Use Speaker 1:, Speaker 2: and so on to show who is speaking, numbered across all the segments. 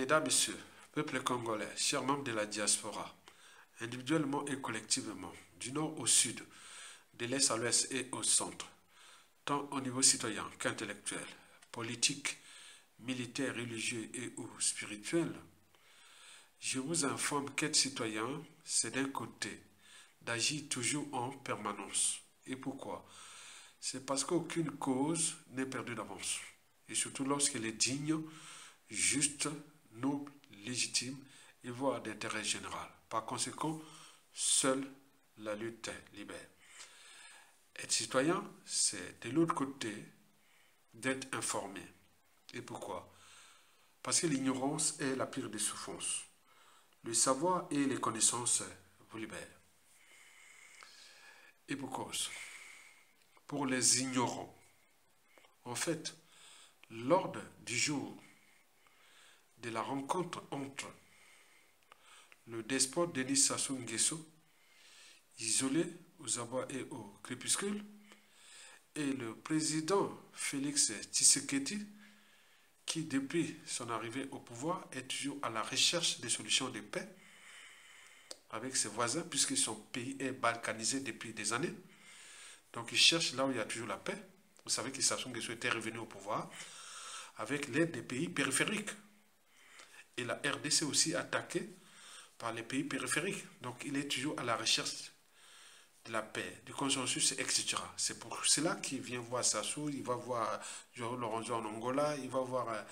Speaker 1: Mesdames, Messieurs, peuple congolais, chers membres de la diaspora, individuellement et collectivement, du nord au sud, de l'est à l'ouest et au centre, tant au niveau citoyen qu'intellectuel, politique, militaire, religieux et ou spirituel, je vous informe qu'être citoyen, c'est d'un côté, d'agir toujours en permanence. Et pourquoi? C'est parce qu'aucune cause n'est perdue d'avance. Et surtout lorsqu'elle est digne, juste, noble, légitime et voire d'intérêt général. Par conséquent, seule la lutte libère. Être citoyen, c'est de l'autre côté d'être informé. Et pourquoi? Parce que l'ignorance est la pire des souffrances. Le savoir et les connaissances vous libèrent. Et pour cause, pour les ignorants, en fait, l'ordre du jour de la rencontre entre le despote Denis Sassou Nguesso, isolé aux abois et au crépuscule, et le président Félix Tshisekedi, qui depuis son arrivée au pouvoir est toujours à la recherche des solutions de paix avec ses voisins, puisque son pays est balkanisé depuis des années. Donc il cherche là où il y a toujours la paix. Vous savez que Sassou Nguesso était revenu au pouvoir avec l'aide des pays périphériques. Et la RDC aussi attaquée par les pays périphériques. Donc il est toujours à la recherche de la paix, du consensus, etc. C'est pour cela qu'il vient voir Sassou, il va voir Lorenzo en Angola, il va voir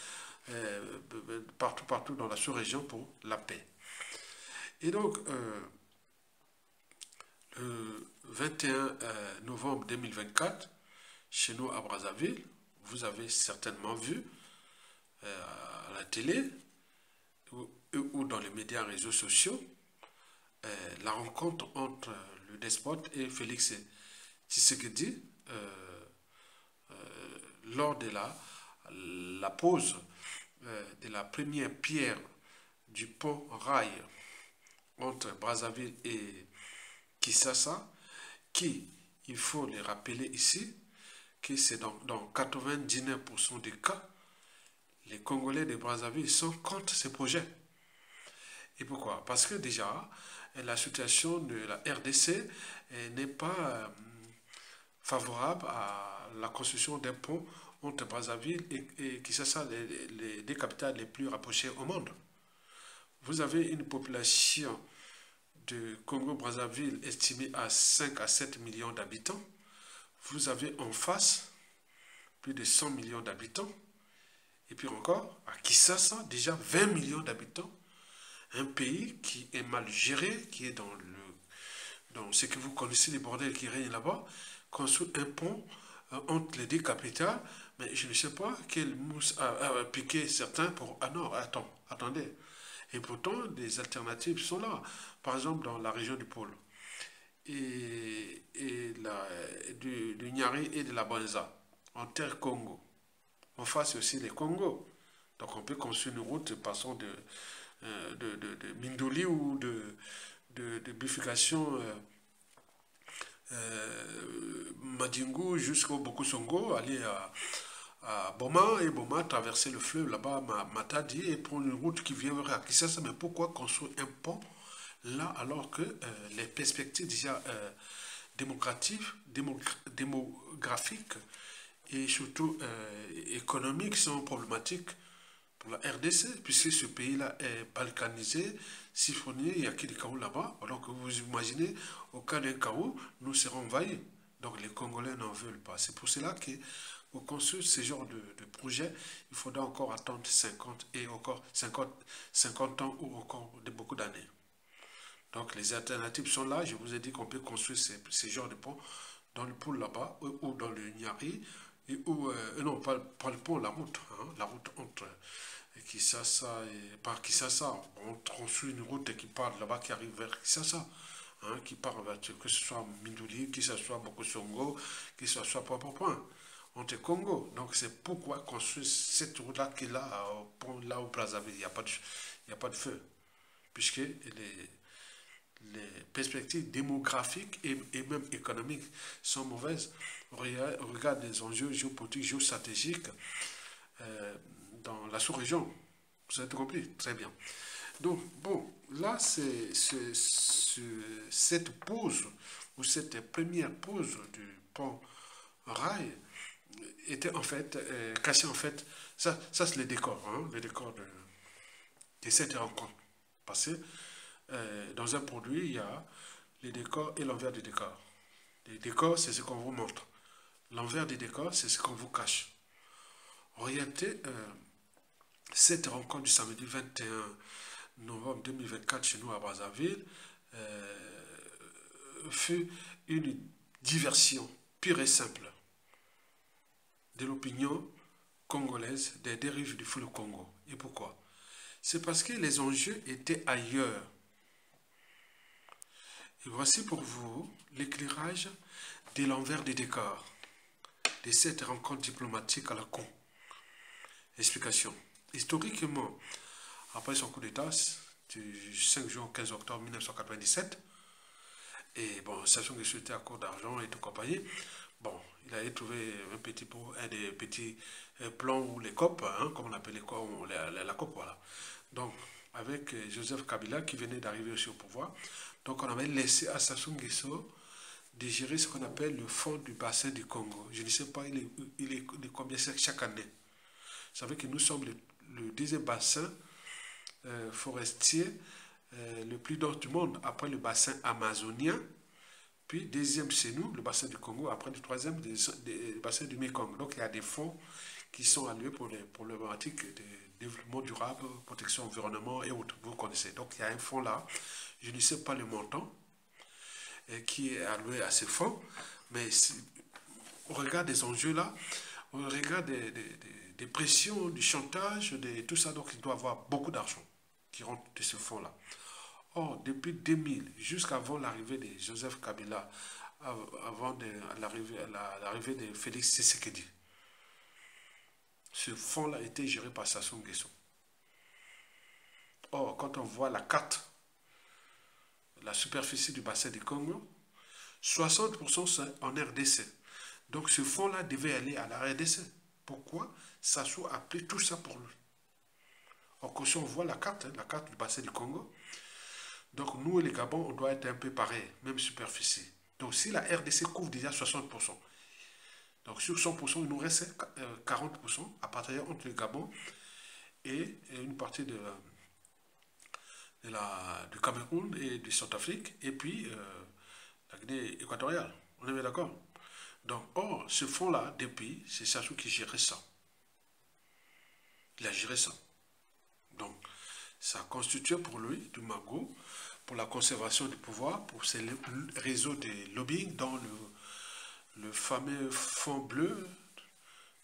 Speaker 1: partout dans la sous-région pour la paix. Et donc, le 21 novembre 2024, chez nous à Brazzaville, vous avez certainement vu à la télé ou dans les médias réseaux sociaux la rencontre entre le despote et Félix Tshisekedi lors de la pose de la première pierre du pont rail entre Brazzaville et Kinshasa, qui, il faut le rappeler ici, que c'est dans 99% des cas, les Congolais de Brazzaville sont contre ce projet. Et pourquoi? Parce que déjà, la situation de la RDC n'est pas favorable à la construction d'un pont entre Brazzaville et Kinshasa, les deux capitales les plus rapprochées au monde. Vous avez une population de Congo-Brazzaville estimée à 5 à 7 millions d'habitants. Vous avez en face plus de 100 millions d'habitants. Et puis encore, à Kinshasa, déjà 20 millions d'habitants. Un pays qui est mal géré, qui est dans ce que vous connaissez, les bordels qui règnent là-bas, construit un pont entre les deux capitales, mais je ne sais pas quelle mousse a piqué certains pour... Ah non, attendez. Et pourtant, des alternatives sont là. Par exemple, dans la région du pôle, du Nyari et de la Banza, en terre Congo. En face aussi les Congo. Donc on peut construire une route passant de Mindoli ou de bifurcation Madingu jusqu'au Bokusongo, aller à Boma, et Boma traverser le fleuve là-bas, Matadi, et prendre une route qui vient vers Kinshasa. Mais pourquoi construire un pont là alors que les perspectives déjà démographiques et surtout économiques sont problématiques pour la RDC, puisque ce pays-là est balkanisé, siphonné, il n'y a que des chaos là-bas, alors que vous imaginez, au cas d'un chaos, nous serons envahis. Donc les Congolais n'en veulent pas. C'est pour cela que pour construire ce genre de projet, il faudra encore attendre 50 et encore 50 ans ou encore beaucoup d'années. Donc les alternatives sont là. Je vous ai dit qu'on peut construire ces genres de ponts dans le pôle là-bas ou dans le Nyari. Non, pas le pont, la route. Hein, la route entre Kinshasa et par Kinshasa. On construit une route qui part là-bas, qui arrive vers Kinshasa. Hein, qui part vers, que ce soit Minduli, que ce soit Bokosongo, que ce soit point entre Congo. Donc c'est pourquoi construire cette route-là qui est là, au pont, là au Brazzaville. Il n'y a pas de feu. Puisque les perspectives démographiques et même économiques sont mauvaises. Regarde les enjeux géopolitiques, géostratégiques dans la sous-région. Vous avez compris? Très bien. Donc, bon, là, cette pause, ou cette première pause du pont rail, était en fait, caché en fait, ça c'est le décor, hein, le décor de cette rencontre. Parce que dans un produit, il y a les décors et l'envers du décor. Les décors, c'est ce qu'on vous montre. L'envers du décor, c'est ce qu'on vous cache. En réalité, cette rencontre du samedi 21 novembre 2024 chez nous à Brazzaville fut une diversion pure et simple de l'opinion congolaise des dérives du fleuve Congo. Et pourquoi? C'est parce que les enjeux étaient ailleurs. Et voici pour vous l'éclairage de l'envers du décor de cette rencontre diplomatique à la con. Explication. Historiquement, après son coup d'État du 5 juin au 15 octobre 1997, et bon, sachant que c'était à court d'argent et tout compagnie, bon, il avait trouvé des petits plans ou les COP, hein, comme on appelle les COP, la COP, voilà. Donc, avec Joseph Kabila qui venait d'arriver aussi au pouvoir, donc on avait laissé à Sassou Nguesso de gérer ce qu'on appelle le fonds du bassin du Congo. Je ne sais pas il est de combien c'est chaque année. Vous savez que nous sommes le deuxième bassin forestier le plus dense du monde, après le bassin amazonien, puis deuxième c'est nous, le bassin du Congo, après le troisième, le bassin du Mekong. Donc il y a des fonds qui sont alloués pour les problématiques de développement durable, protection environnement et autres, vous connaissez. Donc il y a un fonds là, je ne sais pas le montant qui est alloué à ces fonds, mais au regard des enjeux là, au regard des pressions, du chantage, tout ça, donc il doit y avoir beaucoup d'argent qui rentre de ce fonds-là. Or, depuis 2000, jusqu'avant l'arrivée de Joseph Kabila, avant l'arrivée de Félix Tshisekedi, ce fonds-là était géré par Sassou Nguesso. Or, quand on voit la carte, la superficie du bassin du Congo, 60% c'est en RDC. Donc ce fonds-là devait aller à la RDC. Pourquoi Sassou a pris tout ça pour lui? Or, quand on voit la carte du bassin du Congo, donc nous et les Gabon, on doit être un peu pareil, même superficie. Donc si la RDC couvre déjà 60%, donc sur 100%, il nous reste 40% à partager entre le Gabon et une partie du Cameroun et du Centrafrique, et puis la Guinée équatoriale. On est bien d'accord? Donc, or, ce fonds-là, depuis, c'est Sassou qui gérait ça. Il a géré ça. Donc, ça constitue pour lui du magot, pour la conservation du pouvoir, pour ces réseaux de lobbying dans le fameux fonds bleu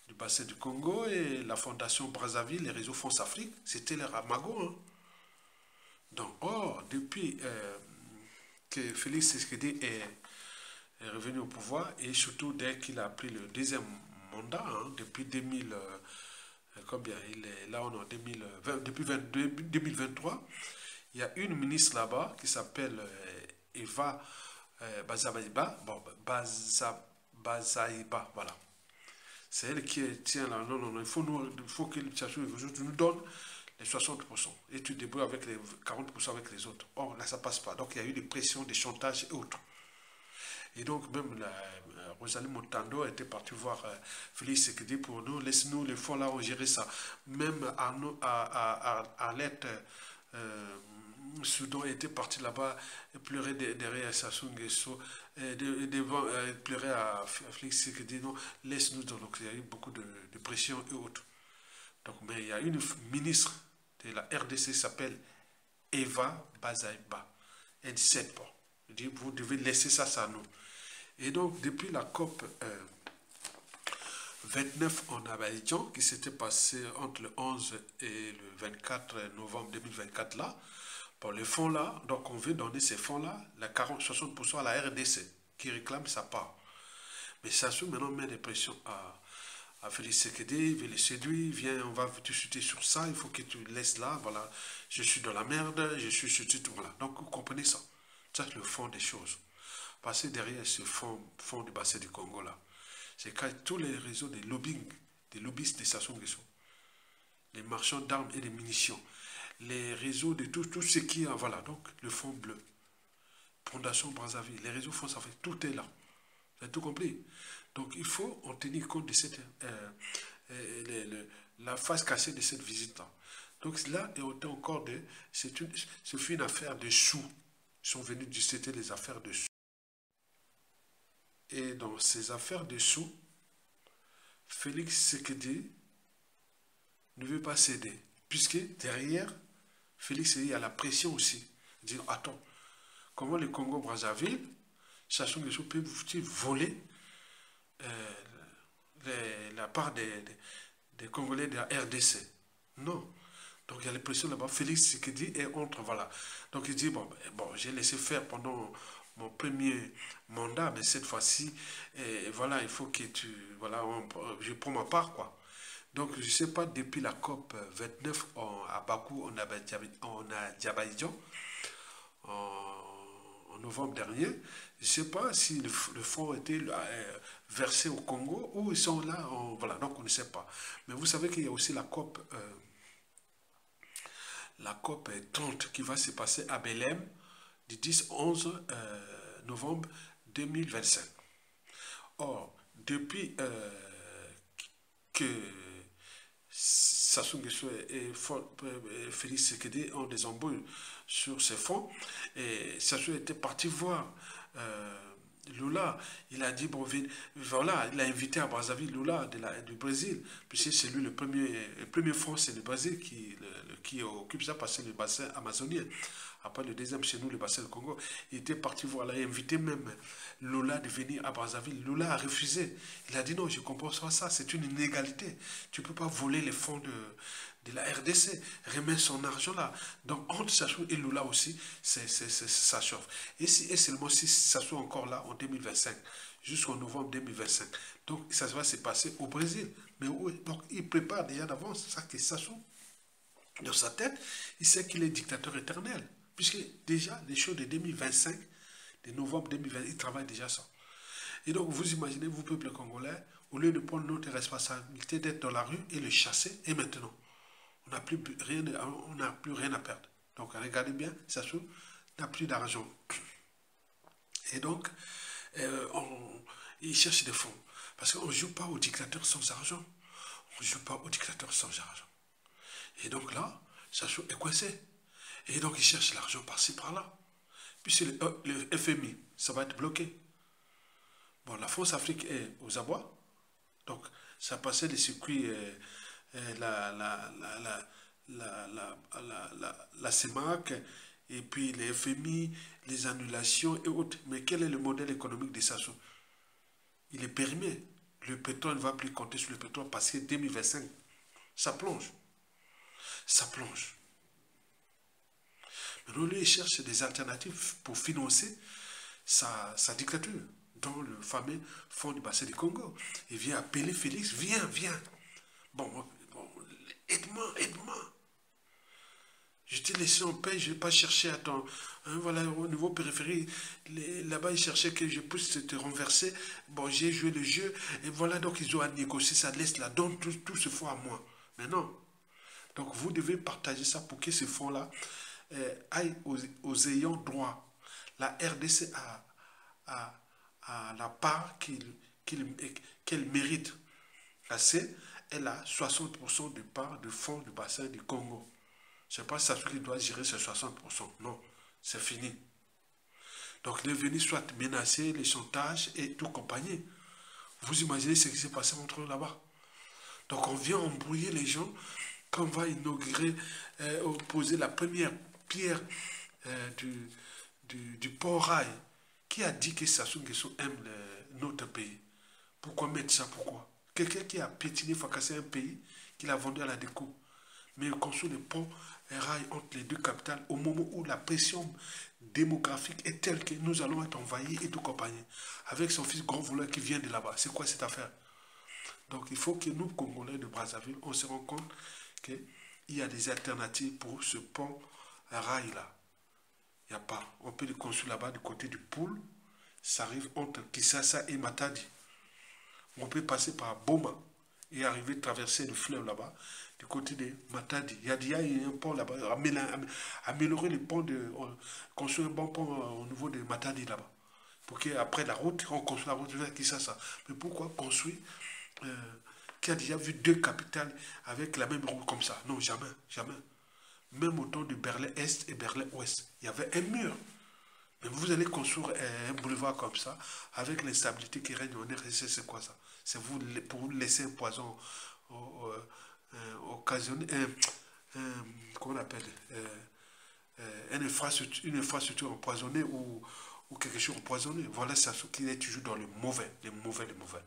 Speaker 1: du bassin du Congo et la fondation Brazzaville, les réseaux France Afrique, c'était les magots. Hein. Donc, or, depuis que Félix Tshisekedi est revenu au pouvoir, et surtout dès qu'il a pris le deuxième mandat, hein, depuis 2000, combien il est là, on est en 2020, depuis 2023, il y a une ministre là-bas qui s'appelle Eva Bazaïba, bon, Bazaïba, voilà. C'est elle qui tient là, non, il faut que nous donne les 60%. Et tu débrouilles avec les 40% avec les autres. Or, là, ça passe pas. Donc, il y a eu des pressions, des chantages et autres. Et donc, même Rosalie Montando était partie voir Félix Sekedi pour nous, laisse-nous les fonds là, on gérer ça. Même Arlette Soudan était parti là-bas et pleurait derrière Sassou Nguesso, pleurait à Félix Sekedi, non, laisse-nous. Donc, il y a eu beaucoup de pression et autres. Donc, mais il y a une ministre de la RDC qui s'appelle Eva Bazaïba. Elle dit c'est bon. Elle dit vous devez laisser ça à nous. Et donc, depuis la COP 29 en Abidjan, qui s'était passée entre le 11 et le 24 novembre 2024 là, pour les fonds là, donc on veut donner ces fonds là, la 60% à la RDC, qui réclame sa part. Mais Sassou maintenant met des pressions à Félix Sekedi, il veut les séduire, viens, on va te chuter sur ça, il faut que tu laisses là, voilà, je suis dans la merde, je suis sur tout, voilà. Donc vous comprenez ça. Ça c'est le fond des choses. Parce que derrière ce fond du bassin du Congo là, c'est quand tous les réseaux de lobbying, des lobbyistes de Sassou Nguesso. les marchands d'armes et de munitions, les réseaux de tout ce qui est, voilà, donc le fond bleu, Fondation Brazzaville, les réseaux fonds africains, tout est là. Vous avez tout compris. Donc il faut en tenir compte de cette, la face cachée de cette visite-là. Donc là, et autant encore de, ce fut une affaire de sous. Ils sont venus discuter les affaires de sous. Et dans ces affaires de sous, Félix Tshisekedi ne veut pas céder. Puisque derrière, Félix Tshisekedi a la pression aussi. Dire, attends, comment le Congo-Brazzaville, Sassou Nguesso peut voler la part des Congolais de la RDC? Non. Donc il y a les pressions là-bas. Félix Tshisekedi est entre, voilà. Donc il dit, bon, j'ai laissé faire pendant mon premier mandat, mais cette fois-ci, voilà, il faut que tu, voilà, je prends ma part, quoi. Donc, je ne sais pas, depuis la COP 29 à Bakou, en Azerbaïdjan, en novembre dernier, je ne sais pas si le fonds a été versé au Congo ou ils sont là, voilà, donc on ne sait pas. Mais vous savez qu'il y a aussi la COP 30 qui va se passer à Belém du 10-11 novembre 2025. Or, depuis que Sassou Nguesso et Félix Tshisekedi ont des embrouilles sur ces fonds, et Sassou était parti voir Lula. Il a dit, bon, voilà, il a invité à Brazzaville Lula du Brésil, puisque c'est lui le premier fonds, c'est le Brésil qui occupe ça, parce que c'est le bassin amazonien. Après le deuxième, chez nous, le bassin du Congo. Il était parti voir là, il a invité même Lula de venir à Brazzaville. Lula a refusé. Il a dit non, je ne comprends pas ça, c'est une inégalité. Tu ne peux pas voler les fonds de la RDC, remettre son argent là. Donc entre Sassou et Lula aussi, ça chauffe. Et seulement si Sassou est encore là en 2025, jusqu'en novembre 2025. Donc ça va se passer au Brésil. Mais oui, donc il prépare déjà d'avance ça que Sassou, dans sa tête, il sait qu'il est dictateur éternel. Puisque déjà, les choses de 2025, de novembre 2020, il travaille déjà ça. Et donc, vous imaginez, vous, peuple congolais, au lieu de prendre notre responsabilité d'être dans la rue et le chasser, et maintenant, on n'a plus rien à perdre. Donc, regardez bien, Sassou n'a plus d'argent. Et donc, il cherche des fonds. Parce qu'on ne joue pas au dictateur sans argent. On ne joue pas au dictateur sans argent. Et donc là, Sassou est coincé. Et donc, il cherche l'argent par-ci, par-là. Puis c'est le FMI, ça va être bloqué. Bon, la France-Afrique est aux abois. Donc, ça passait les circuits, la CEMAC, et puis les FMI, les annulations et autres. Mais quel est le modèle économique de Sassou? Il est périmé. Le pétrole ne va plus compter sur le pétrole parce que 2025, ça plonge. Ça plonge. Maintenant, lui, il cherche des alternatives pour financer sa dictature dans le fameux fonds du bassin du Congo. Il vient appeler Félix, viens. Bon, aide-moi. Je t'ai laissé en paix, je n'ai pas cherché à ton... voilà, au niveau périphérique, là-bas, ils cherchaient que je puisse te renverser. Bon, j'ai joué le jeu, et voilà, donc ils ont à négocier ça, laisse-la, donne tout ce fonds à moi. Mais non. Donc, vous devez partager ça pour que ce fonds-là aille aux ayants droit. La RDC a la part qu'elle mérite. La C, elle a 60% de part de fonds du bassin du Congo. Ce n'est pas ça qui doit gérer ces 60%. Non, c'est fini. Donc, les venus soit menacés, les chantages et tout compagnie. Vous imaginez ce qui s'est passé entre eux là-bas. Donc, on vient embrouiller les gens quand on va inaugurer, poser la première pierre du port-rail. Qui a dit que Sassou Nguesso aime notre pays? Pourquoi mettre ça? Pourquoi? Quelqu'un qui a piétiné, fracassé un pays, qu'il a vendu à la découpe. Mais il construit le pont rail entre les deux capitales au moment où la pression démographique est telle que nous allons être envahis et tout compagnie. Avec son fils grand voleur qui vient de là-bas. C'est quoi cette affaire? Donc il faut que nous, Congolais de Brazzaville, on se rende compte qu'il y a des alternatives pour ce pont rail-là. Il n'y a pas. On peut le construire là-bas du côté du Poul. Ça arrive entre Kisasa et Matadi. On peut passer par Boma et arriver, traverser le fleuve là-bas, du côté de Matadi. Il y a un pont là-bas, améliorer le pont, construire un bon pont au niveau de Matadi là-bas. Pour qu'après la route, on construise la route vers Kinshasa. Mais pourquoi construire euh, qui a déjà vu deux capitales avec la même route comme ça? Non, jamais, jamais. Même au temps de Berlin-Est et Berlin-Ouest, il y avait un mur. Mais vous allez construire un boulevard comme ça, avec l'instabilité qui règne en RDC, c'est quoi ça? C'est vous, pour vous laisser un poison occasionné, comment on appelle, une infrastructure empoisonnée ou quelque chose empoisonné. Voilà ça, ce qui est toujours dans le mauvais, le mauvais, le mauvais.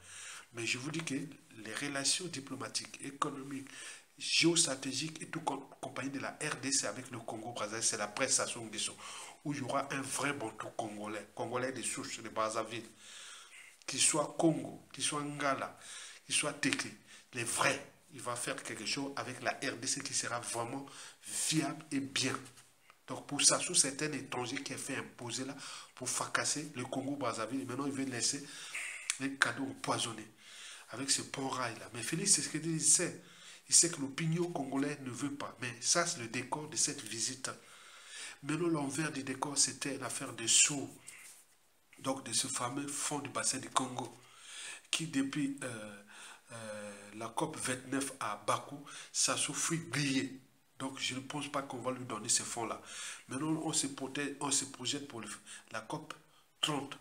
Speaker 1: Mais je vous dis que les relations diplomatiques, économiques, géostratégiques et tout compagnie de la RDC avec le Congo-Brazzaville, c'est la prestation des sons, où il y aura un vrai bantou congolais, congolais des souches de Brazzaville, qu'il soit Congo, qu'il soit Ngala, qu'il soit Teke, les vrais, il va faire quelque chose avec la RDC qui sera vraiment viable et bien. Donc pour ça, sous certains étrangers qui a fait imposer là pour fracasser le Congo-Brazzaville, maintenant il veut laisser les cadeaux empoisonnés avec ce pont rail là. Mais Félix, c'est ce qu'il sait. Il sait que l'opinion congolaise ne veut pas. Mais ça, c'est le décor de cette visite. Maintenant, l'envers du décor, c'était l'affaire des sous. Donc, de ce fameux fonds du bassin du Congo, qui depuis la COP 29 à Bakou, ça souffre billet. Donc, je ne pense pas qu'on va lui donner ces fonds-là. Maintenant, on se projette pour la COP 30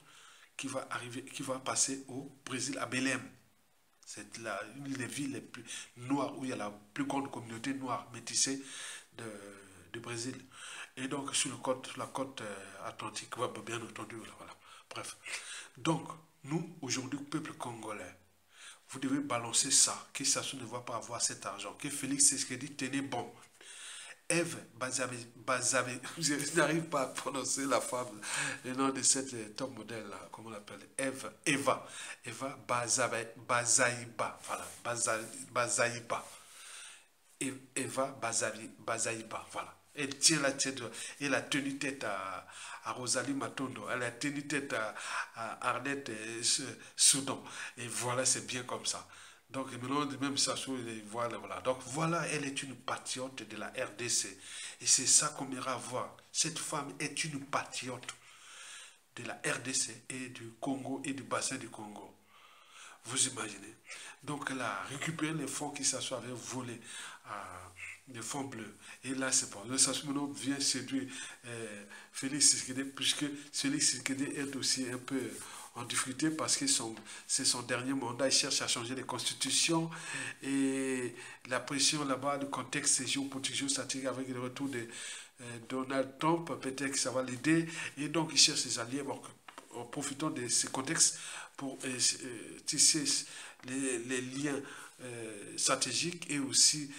Speaker 1: qui va arriver, qui va passer au Brésil, à Belém. C'est une des villes les plus noires où il y a la plus grande communauté noire métissée du Brésil. Et donc sur la côte atlantique, bien entendu, voilà. Bref. Donc, nous, aujourd'hui, peuple congolais, vous devez balancer ça, que Sassou ne va pas avoir cet argent, que Félix Tshisekedi tenez bon. Eve Bazabe, je n'arrive pas à prononcer la femme, le nom de cette top modèle là, comment on l'appelle, Eva Bazaïba, voilà, Bazaïba, Eva Bazaïba, voilà. Elle tient la tête, elle a tenu tête à Rosalie Matondo, elle a tenu tête à Arnette Soudan, et voilà, c'est bien comme ça. Donc, maintenant, même ça, voilà, voilà. Donc, voilà, elle est une patriote de la RDC. Et c'est ça qu'on ira voir. Cette femme est une patriote de la RDC et du Congo et du bassin du Congo. Vous imaginez? Donc, elle a récupéré les fonds qui s'avaient volés, les fonds bleus. Et là, c'est bon. Le Sassoumono vient séduire Félix Tshisekedi, puisque Félix Tshisekedi est aussi un peu en difficulté parce que c'est son dernier mandat. Il cherche à changer les constitutions et la pression là-bas, le contexte géopolitique, géostratégique avec le retour de Donald Trump, peut-être que ça va l'aider. Et donc, il cherche ses alliés. Bon, en profitant de ce contexte pour tisser les liens stratégiques et aussi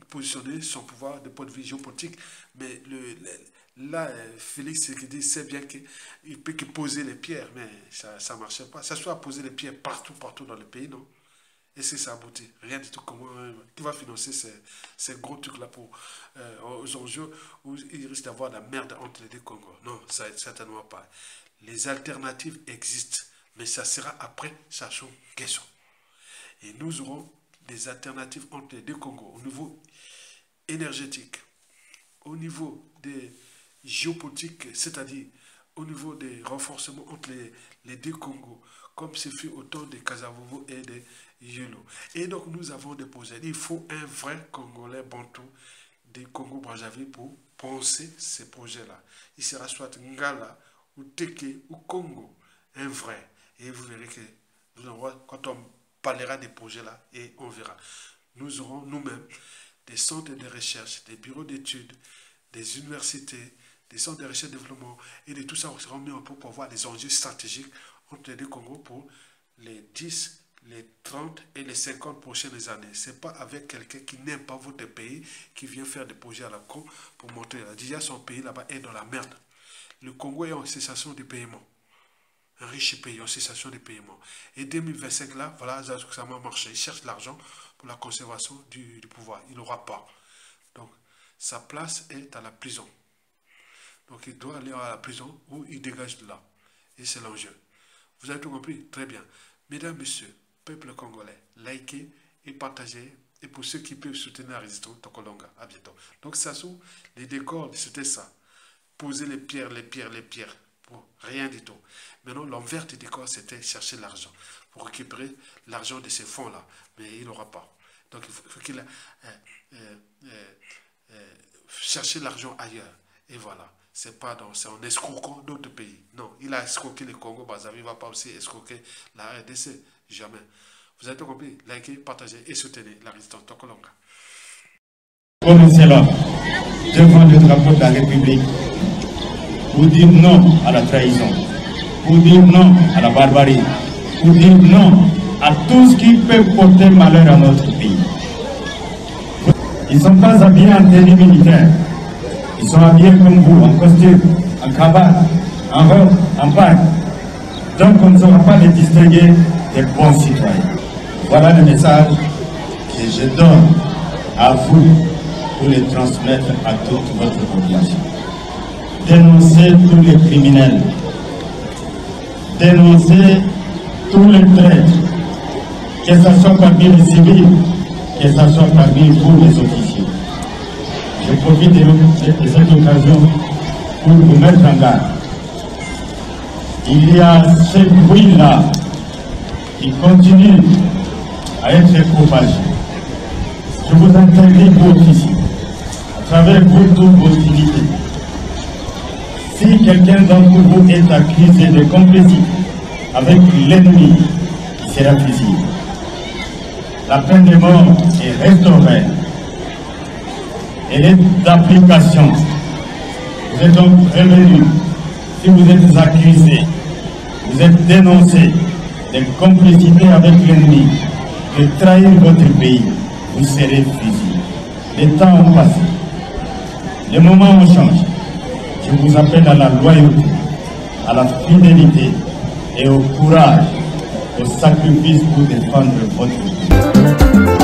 Speaker 1: positionner son pouvoir de point de vue géopolitique. Mais là, Félix Tshisekedi sait bien qu'il peut que poser les pierres, mais ça ne marchait pas. Ça soit poser les pierres partout dans le pays, non? Et c'est ça aboutit. Rien du tout. Comment qui va financer ces gros trucs-là pour aux enjeux où il risque d'avoir la merde entre les deux Congos? Non, ça certainement pas. Les alternatives existent, mais ça sera après Sassou Nguesso. Et nous aurons des alternatives entre les deux Congos au niveau énergétique, au niveau des géopolitiques, c'est-à-dire au niveau des renforcements entre les deux Congos, comme ce fut au temps de Kasavubu et de Yolo. Et donc nous avons des projets. Il faut un vrai Congolais bantou des Congo-Brazzaville pour penser ces projets-là. Il sera soit Ngala, ou Teke, ou Congo, un vrai. Et vous verrez que quand on parlera des projets-là, et on verra. Nous aurons nous-mêmes des centres de recherche, des bureaux d'études, des universités, des centres de recherche et de développement, et de tout ça, on sera mis en place pour voir des enjeux stratégiques entre les deux Congos pour les 10, les 30 et les 50 prochaines années. Ce n'est pas avec quelqu'un qui n'aime pas votre pays qui vient faire des projets à la con pour montrer. Déjà, son pays là-bas est dans la merde. Le Congo est en cessation de paiement. Un riche pays en cessation de paiement. Et 2025, là, voilà, ça va marcher. Il cherche l'argent pour la conservation du pouvoir. Il n'aura pas. Donc, sa place est à la prison. Donc, il doit aller à la prison où il dégage de là. Et c'est l'enjeu. Vous avez tout compris? Très bien. Mesdames, Messieurs, peuple congolais, likez et partagez. Et pour ceux qui peuvent soutenir la résistance, Tokolonga, à bientôt. Donc ça sous les décors, c'était ça. Poser les pierres. Bon, rien du tout. Maintenant, l'envers du décor, c'était chercher l'argent. Pour récupérer l'argent de ces fonds-là. Mais il n'aura pas. Donc il faut qu'il chercher l'argent ailleurs. Et voilà. C'est en escroquant d'autres pays. Non, il a escroqué le Congo-Brazzaville. Il ne va pas aussi escroquer la RDC. Jamais. Vous avez tout compris? Likez, partagez et soutenez la résistance Tokolonga.
Speaker 2: Comme c'est là, devant le drapeau de la République, pour dire non à la trahison, pour dire non à la barbarie, pour dire non à tout ce qui peut porter malheur à notre pays. Ils ne sont pas habillés en tenue militaire. Ils sont habillés comme vous, en costume, en cravate, en robe, en paille. Donc on ne saura pas les distinguer des bons citoyens. Voilà le message que je donne à vous pour le transmettre à toute votre population. Dénoncez tous les criminels. Dénoncez tous les traîtres. Que ce soit parmi les civils, que ce soit parmi vous les officiers. Je profite de cette occasion pour vous mettre en garde. Il y a ce bruit-là qui continue à être propagé. Je vous interdis, vous officiers, à travers vous toutes vos unités. Si quelqu'un d'entre vous est accusé de complicité avec l'ennemi, il sera fusillé. La peine de mort est restaurée. Elle est d'application. Vous êtes donc prévenus. Si vous êtes accusé, vous êtes dénoncé de complicité avec l'ennemi, de trahir votre pays, vous serez fusillé. Les temps ont passé. Les moments ont changé. Je vous appelle à la loyauté, à la fidélité et au courage, au sacrifice pour défendre votre pays.